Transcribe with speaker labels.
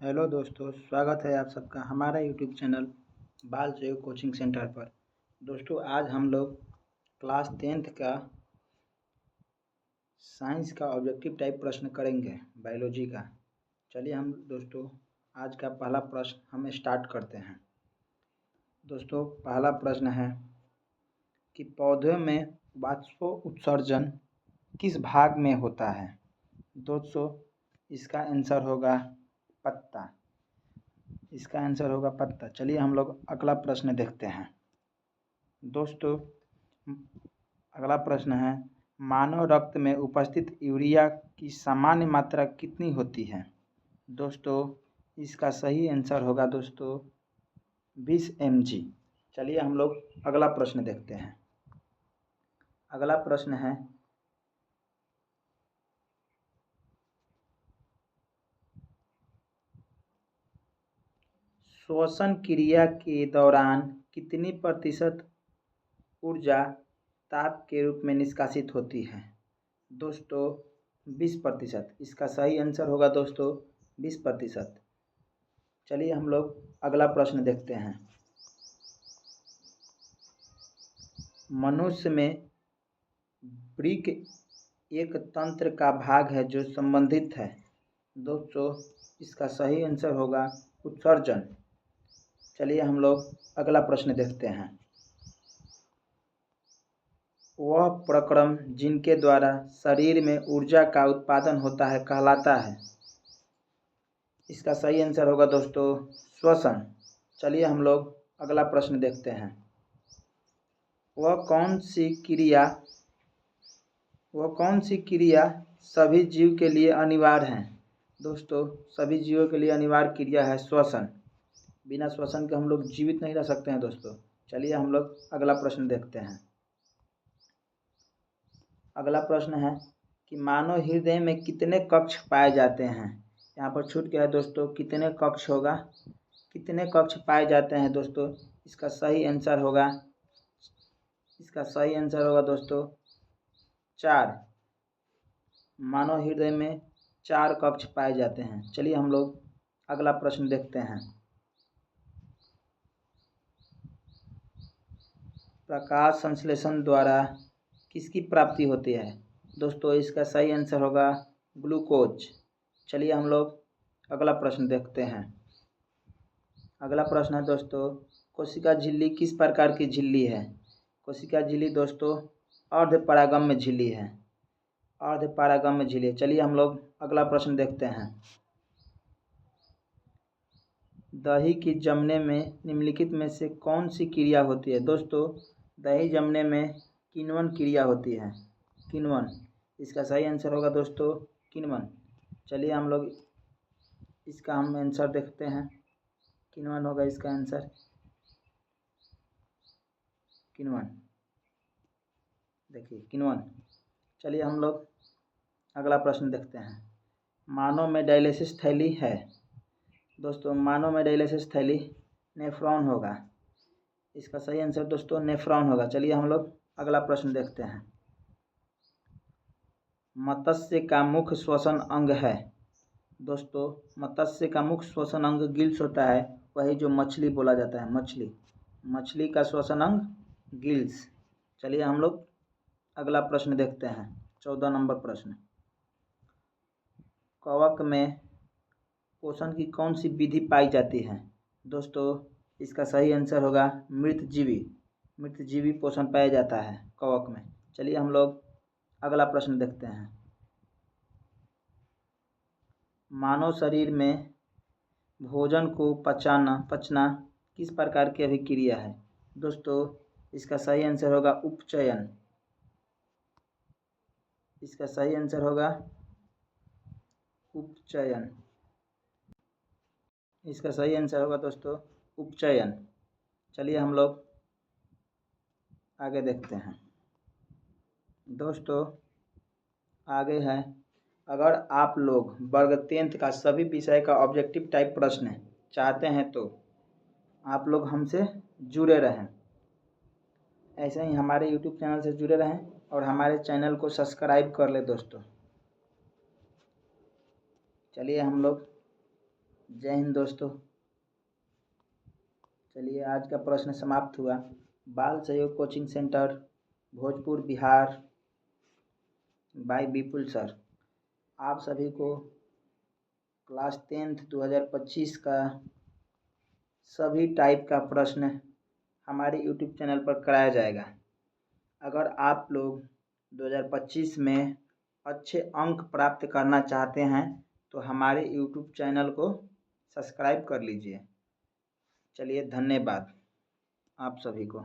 Speaker 1: Hello दोस्तों, स्वागत है आप सबका हमारा यूट्यूब चैनल बाल सहयोग कोचिंग सेंटर पर। दोस्तों, आज हम लोग क्लास 10th का साइंस का ऑब्जेक्टिव टाइप प्रश्न करेंगे, बायोलॉजी का। चलिए हम दोस्तों आज का पहला प्रश्न हम स्टार्ट करते हैं। दोस्तों, पहला प्रश्न है कि पौधों में वाष्पोत्सर्जन किस भाग में होता है। दोस्तों, इसका आंसर होगा पत्ता। इसका आंसर होगा पत्ता। चलिए हम लोग अगला प्रश्न देखते हैं। दोस्तों, अगला प्रश्न है, मानव रक्त में उपस्थित यूरिया की सामान्य मात्रा कितनी होती है। दोस्तों, इसका सही आंसर होगा दोस्तों 20 mg। चलिए हम लोग अगला प्रश्न देखते हैं। अगला प्रश्न है, श्वसन क्रिया के दौरान कितनी प्रतिशत ऊर्जा ताप के रूप में निष्कासित होती है। दोस्तों, 20%। इसका सही आंसर होगा दोस्तों 20%। चलिए हम लोग अगला प्रश्न देखते हैं। मनुष्य में वृक्क एक तंत्र का भाग है जो संबंधित है। दोस्तों, इसका सही आंसर होगा उत्सर्जन। चलिए हम लोग अगला प्रश्न देखते हैं। वह प्रक्रम जिनके द्वारा शरीर में ऊर्जा का उत्पादन होता है कहलाता है। इसका सही आंसर होगा दोस्तों श्वसन। चलिए हम लोग अगला प्रश्न देखते हैं। वह कौन सी क्रिया सभी जीव के लिए अनिवार्य है। दोस्तों, सभी जीवों के लिए अनिवार्य क्रिया है श्वसन। बिना श्वसन के हम लोग जीवित नहीं रह सकते हैं दोस्तों। चलिए हम लोग अगला प्रश्न देखते हैं। अगला प्रश्न है कि मानव हृदय में कितने कक्ष पाए जाते हैं। यहाँ पर छूट गया है दोस्तों, कितने कक्ष होगा, कितने कक्ष पाए जाते हैं। दोस्तों, इसका सही आंसर होगा दोस्तों 4। मानव हृदय में 4 कक्ष पाए जाते हैं। चलिए हम लोग अगला प्रश्न देखते हैं। प्रकाश संश्लेषण द्वारा किसकी प्राप्ति होती है। दोस्तों, इसका सही आंसर होगा ग्लूकोज। चलिए हम लोग अगला प्रश्न देखते हैं। अगला प्रश्न है दोस्तों, कोशिका झिल्ली किस प्रकार की झिल्ली है। कोशिका झिल्ली दोस्तों अर्धपरागम्य झिल्ली है। अर्धपरागम्य झिल्ली। चलिए हम लोग अगला प्रश्न देखते हैं। दही की जमने में निम्नलिखित में से कौन सी क्रिया होती है। दोस्तों, दही जमने में किण्वन क्रिया होती है। किण्वन। इसका सही आंसर होगा दोस्तों किण्वन। चलिए हम लोग इसका आंसर देखते हैं। किण्वन होगा इसका आंसर, किण्वन। देखिए किण्वन। चलिए हम लोग अगला प्रश्न देखते हैं। मानव में डायलिसिस थैली है। दोस्तों, मानव में डायलिसिस थैली नेफ्रॉन होगा। इसका सही आंसर दोस्तों नेफ्रॉन होगा। चलिए हम लोग अगला प्रश्न देखते हैं। मत्स्य का मुख्य श्वसन अंग है। दोस्तों, मत्स्य का मुख्य श्वसन अंग गिल्स होता है, वही जो मछली बोला जाता है। मछली का श्वसन अंग गिल्स। चलिए हम लोग अगला प्रश्न देखते हैं। 14 नंबर प्रश्न। कवक में पोषण की कौन सी विधि पाई जाती है। दोस्तों, इसका सही आंसर होगा मृतजीवी पोषण पाया जाता है कवक में। चलिए हम लोग अगला प्रश्न देखते हैं। मानव शरीर में भोजन को पचना किस प्रकार की अभिक्रिया है। दोस्तों, इसका सही आंसर होगा उपचयन। इसका सही आंसर होगा उपचयन। इसका सही आंसर होगा दोस्तों उपचयन। चलिए हम लोग आगे देखते हैं। दोस्तों, आगे है, अगर आप लोग वर्ग 10th का सभी विषय का ऑब्जेक्टिव टाइप प्रश्न चाहते हैं तो आप लोग हमसे जुड़े रहें। ऐसे ही हमारे YouTube चैनल से जुड़े रहें और हमारे चैनल को सब्सक्राइब कर ले दोस्तों। चलिए हम लोग जय हिंद दोस्तों। चलिए आज का प्रश्न समाप्त हुआ। Bal Sahyog coaching centre, Bhojpur Bihar, by Vipul sir. आप सभी को क्लास 10th 2025 का सभी टाइप का प्रश्न हमारे यूट्यूब चैनल पर कराया जाएगा। अगर आप लोग 2025 में अच्छे अंक प्राप्त करना चाहते हैं तो हमारे यूट्यूब चैनल को सब्सक्राइब कर लीजिए। चलिए धन्यवाद आप सभी को।